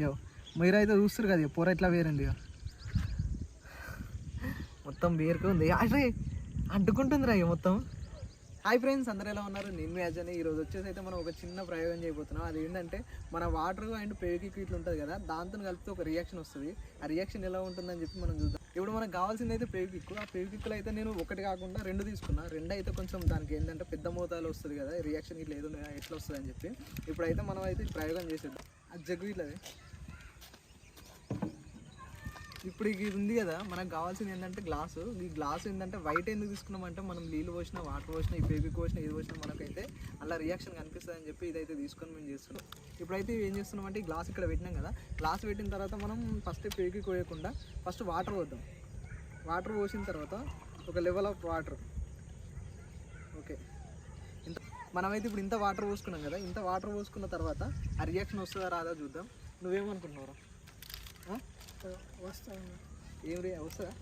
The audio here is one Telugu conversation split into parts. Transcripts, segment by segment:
అయ్యో మీరైతే చూస్తారు కదా పొర ఎట్లా వేరండి మొత్తం వేరుకుంది అరే అంటుకుంటుందిరా ఇక మొత్తం. హాయ్ ఫ్రెండ్స్, అందరూ ఎలా ఉన్నారు? నేను మీ అజయ్. ఈరోజు వచ్చేసి అయితే మనం ఒక చిన్న ప్రయోగం చేయబోతున్నాం. అది ఏంటంటే మన వాటర్ అండ్ ఫెవిక్విక్ ఇట్లా ఉంటుంది కదా, దాంతో కలిపితే ఒక రియాక్షన్ వస్తుంది. ఆ రియాక్షన్ ఎలా ఉంటుందని చెప్పి మనం చూద్దాం. ఇప్పుడు మనకు కావాల్సింది అయితే ఫెవిక్విక్. ఆ ఫెవిక్విక్లో అయితే నేను ఒకటి కాకుండా రెండు తీసుకున్నా. రెండు అయితే కొంచెం దానికి ఏంటంటే పెద్ద మోతాదులో వస్తుంది కదా రియాక్షన్, ఇట్లా ఏదో ఎట్లా వస్తుంది అని చెప్పి ఇప్పుడైతే మనం అయితే ప్రయోగం చేసేద్దాం. ఆ జగ్గు ఇట్లది ఇప్పుడు ఇది ఉంది కదా, మనకు కావాల్సింది ఏంటంటే గ్లాసు. ఈ గ్లాసు ఏంటంటే వైట్ ఎందుకు తీసుకున్నామంటే మనం నీళ్ళు పోసినా వాటర్ పోసినా ఈ ఫెవిక్విక్ పోసినా ఇది పోసినా మనకైతే అలా రియాక్షన్ కనిపిస్తుంది అని చెప్పి ఇదైతే తీసుకొని మేము చేస్తున్నాం. ఇప్పుడైతే ఏం చేస్తున్నామంటే ఈ గ్లాస్ ఇక్కడ పెట్టినాం కదా, గ్లాస్ పెట్టిన తర్వాత మనం ఫస్ట్ ఫెవిక్విక్ పోయకుండా ఫస్ట్ వాటర్ పోద్దాం. వాటర్ పోసిన తర్వాత ఒక లెవెల్ ఆఫ్ వాటర్, ఓకే ఇంత మనమైతే ఇప్పుడు ఇంత వాటర్ పోసుకున్నాం కదా, ఇంత వాటర్ పోసుకున్న తర్వాత ఆ రియాక్షన్ వస్తుందా రాదా చూద్దాం. నువ్వేమనుకుంటున్నావు? ఏం వస్తుందా?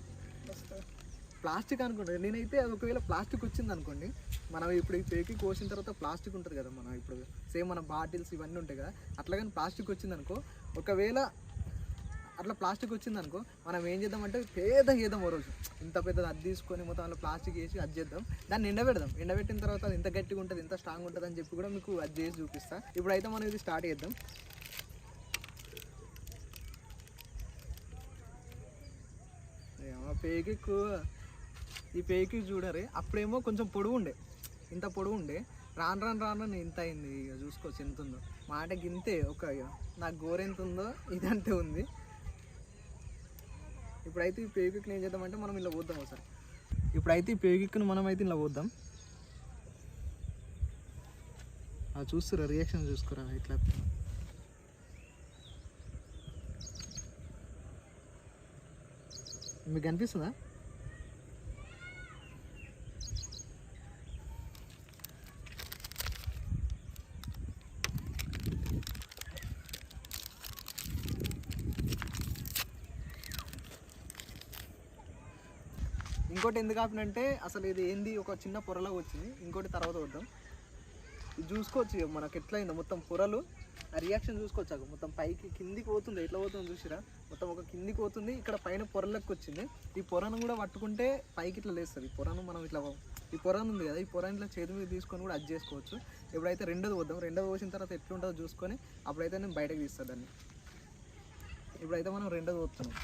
ప్లాస్టిక్ అనుకుంటా నేనైతే. ఒకవేళ ప్లాస్టిక్ వచ్చింది అనుకోండి, మనం ఇప్పుడు ఈ ఫెవిక్విక్ కోసిన తర్వాత ప్లాస్టిక్ ఉంటుంది కదా, మనం ఇప్పుడు సేమ్ మన బాటిల్స్ ఇవన్నీ ఉంటాయి కదా, అట్లా కానీ ప్లాస్టిక్ వచ్చింది అనుకో, ఒకవేళ అట్లా ప్లాస్టిక్ వచ్చింది అనుకో మనం ఏం చేద్దామంటే పెద్దగా చేద్దాం. ఓ రోజు ఇంత పెద్దది అది తీసుకొని మొత్తం అలా ప్లాస్టిక్ వేసి అది చేద్దాం. దాన్ని ఎండబెడదాం. ఎండబెట్టిన తర్వాత అది ఎంత గట్టిగా ఉంటుంది ఎంత స్ట్రాంగ్ ఉంటుంది అని చెప్పి కూడా మీకు అది చేసి చూపిస్తాను. ఇప్పుడైతే మనం ఇది స్టార్ట్ చేద్దాం. ఫెవిక్విక్, ఈ ఫెవిక్విక్ చూడరే అప్పుడేమో కొంచెం పొడవు ఉండే, ఇంత పొడవు ఉండే, రాను రాను రాను ఇంత అయింది. ఇక చూసుకోవచ్చు ఎంత ఉందో. మాటకి ఇంతే, ఒక నాకు గోర ఎంత ఉందో ఇదంతే ఉంది. ఇప్పుడైతే ఈ ఫెవిక్విక్ని ఏం చేద్దామంటే మనం ఇలా పోద్దాం ఒకసారి. ఇప్పుడైతే ఈ ఫెవిక్విక్ను మనం అయితే ఇలా పోద్దాం. అది చూస్తురా రియాక్షన్ చూసుకోరా ఇట్లా. మీకు కనిపిస్తుందా? ఇంకోటి ఎందుకు ఆపినంటే అసలు ఇది ఏంది ఒక చిన్న పొరలాగా వచ్చింది. ఇంకోటి తర్వాత వద్దాం. ఇది చూసుకోవచ్చు మనకు ఎట్లయిందో మొత్తం పొరలు. ఆ రియాక్షన్ చూసుకోవచ్చు. మొత్తం పైకి కిందికి పోతుంది, ఎట్లా పోతుందో చూసిరా, మొత్తం ఒక కిందికి పోతుంది. ఇక్కడ పైన పొరలకు వచ్చింది. ఈ పొరను కూడా పట్టుకుంటే పైకి ఇట్లా లేస్తుంది. ఈ పొరను మనం ఇట్లా, ఈ పొరను ఉంది కదా, ఈ పొరను ఇట్లా చేతి మీద తీసుకొని కూడా అడ్జస్ట్ చేసుకోవచ్చు. ఇప్పుడైతే రెండోది పోద్దాం. రెండోది పోసిన తర్వాత ఎట్లుంటుందో చూసుకొని అప్పుడైతే నేను బయటకు తీస్తాను దాన్ని. ఇప్పుడైతే మనం రెండోది పోతున్నాం.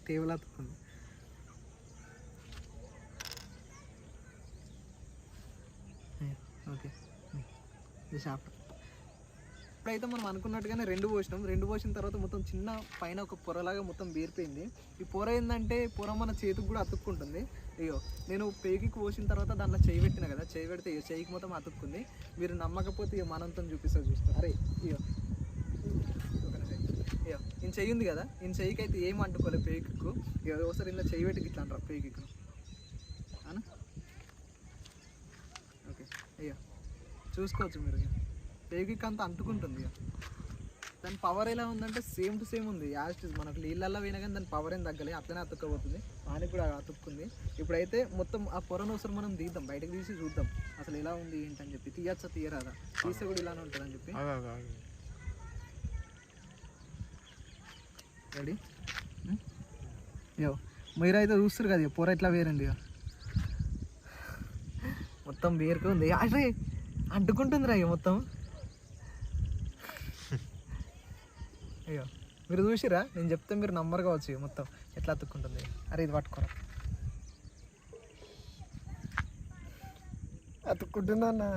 టేబుల్ అతుక్కుంది. Okay shop. ఇప్పుడైతే మనం అనుకున్నట్టుగానే రెండు పోసినాం. రెండు పోసిన తర్వాత మొత్తం చిన్న పైన ఒక పొరలాగా మొత్తం బేరిపోయింది. ఈ పొర ఏంటంటే పొర మన చేతికి కూడా అతుక్కుంటుంది. అయ్యో నేను ఫెవిక్విక్ పోసిన తర్వాత దాంట్లో చేయి పెట్టినా కదా, చేయి పెడితే చేయికి మొత్తం అతుక్కుంది. మీరు నమ్మకపోతే ఇక మనంతో చూపిస్తా చూస్తారు. అరే ఇయో ఈయన చెయ్యి ఉంది కదా, ఈయన చెయ్యికి అయితే ఏం అంటుకోలేదు ఫెవిక్విక్. ఒకసారి ఇలా చెయ్యి పెట్టి ఇట్లా అంటారు ఫెవిక్విక్ అనా. ఓకే అయ్యో చూసుకోవచ్చు మీరు, ఫెవిక్విక్ అంతా అంటుకుంటుంది. దాని పవర్ ఎలా ఉందంటే సేమ్ టు సేమ్ ఉంది. యాజ్ మనకు నీళ్ళల్లో పోయినా కానీ దాని పవర్ ఏం తగ్గలేదు, అట్లనే అతుక్కపోతుంది. వానికి కూడా అతుక్కుంది. ఇప్పుడైతే మొత్తం ఆ పొరను ఒకసారి మనం తీద్దాం, బయటకు తీసి చూద్దాం అసలు ఎలా ఉంది ఏంటని చెప్పి. తీయచ్చా తీయరాదా, తీస్తే కూడా ఇలానే ఉంటుందని చెప్పి. రెడీ? మీరైతే చూస్తారు కదా పొర ఎట్లా వేరండి మొత్తం వేరుగా ఉంది. అరే అంటుకుంటుందిరా ఇక మొత్తం. అయ్యో మీరు చూసిరా, నేను చెప్తే మీరు నంబర్ కావచ్చు మొత్తం ఎట్లా అతుక్కుంటుంది. అరే ఇది పట్టుకోరా, అతుక్కుంటున్నా.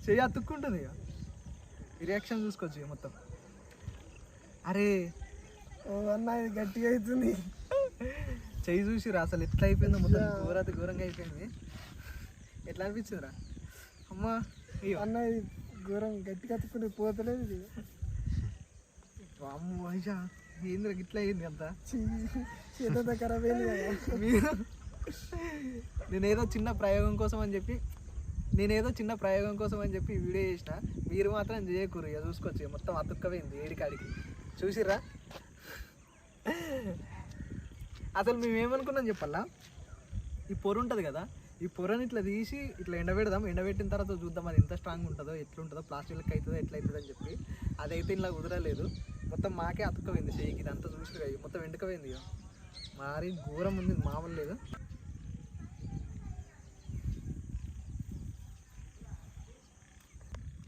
చెయ్యి అతుక్కుంటుంది. ఇక రియాక్షన్ చూసుకోవచ్చు ఇక మొత్తం. అరే అన్న ఇది గట్టిగా అవుతుంది. చెయ్యి చూసిరా అసలు ఎట్లా అయిపోయిందో, మొత్తం ఘోరంగా అయిపోయింది. ఎట్లా అనిపించిందిరా అమ్మా? అన్న ఇది ఘోరం గట్టిగా అతుక్కుంటే పోతలేదు ఇది. అమ్మ ఏంద్ర గిట్లా అయింది అంతా ఖరాబ్ అయింది కదా. మీరు నేనేదో చిన్న ప్రయోగం కోసం అని చెప్పి నేనేదో చిన్న ప్రయోగం కోసం అని చెప్పి ఈ వీడియో చేసిన, మీరు మాత్రం చేయకూరు. ఇక చూసుకోవచ్చు, మొత్తం అతుక్కపోయింది ఏడికాడికి. చూసిర్రా? అసలు మేము ఏమనుకున్నాం చెప్పాలా, ఈ పొర ఉంటుంది కదా, ఈ పొరని ఇట్లా తీసి ఇట్లా ఎండబెడదాం, ఎండబెట్టిన తర్వాత చూద్దాం అది ఎంత స్ట్రాంగ్ ఉంటుందో, ఎట్లుంటుందో, ప్లాస్టిక్ లెక్క అవుతుందో ఎట్లయితుందో అని చెప్పి. అదైతే ఇలా కుదరలేదు, మొత్తం మాకే అతుక్కపోయింది చెయ్యికి. ఇదంతా చూసి మొత్తం ఎండుకపోయింది. ఇక మరి ఘోరం ఉంది, మామూలు లేదు.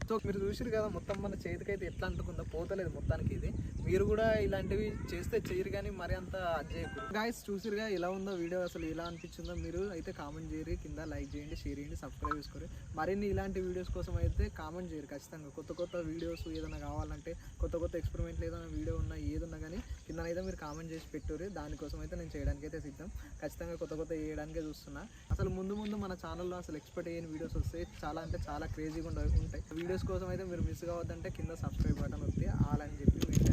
సో మీరు చూసిరు కదా మొత్తం మన చేతికైతే ఎట్లా అంటుకుందో, పోతలేదు మొత్తానికి. ఇది మీరు కూడా ఇలాంటివి చేస్తే చేయరు, కానీ మరి అంత అది చేయకూడదు. గాయస్ చూసిరుగా ఎలా ఉందో వీడియో, అసలు ఎలా అనిపించిందో మీరు అయితే కామెంట్ చేయరు, కింద లైక్ చేయండి, షేర్ చేయండి, సబ్స్క్రైబ్ చేసుకోరు. మరిన్ని ఇలాంటి వీడియోస్ కోసం అయితే కామెంట్ చేయరు ఖచ్చితంగా. కొత్త కొత్త వీడియోస్ ఏదైనా కావాలంటే, కొత్త కొత్త ఎక్స్పెరిమెంట్లు ఏదైనా వీడియో ఉన్నా ఏదున్నా కానీ కిందనైతే మీరు కామెంట్ చేసి పెట్టుర్రు. దానికోసం అయితే నేను చేయడానికి అయితే సిద్ధం. ఖచ్చితంగా కొత్త కొత్త చేయడానికే చూస్తున్నా. అసలు ముందు ముందు మన ఛానల్లో అసలు ఎక్స్పెక్ట్ చేయని వీడియోస్ వస్తే చాలా అంటే చాలా క్రేజీగా ఉంటాయి. వీడియోస్ కోసం అయితే మీరు మిస్ కావద్దంటే కింద సబ్స్క్రైబ్ బటన్ వస్తే ఆల్ అని చెప్పి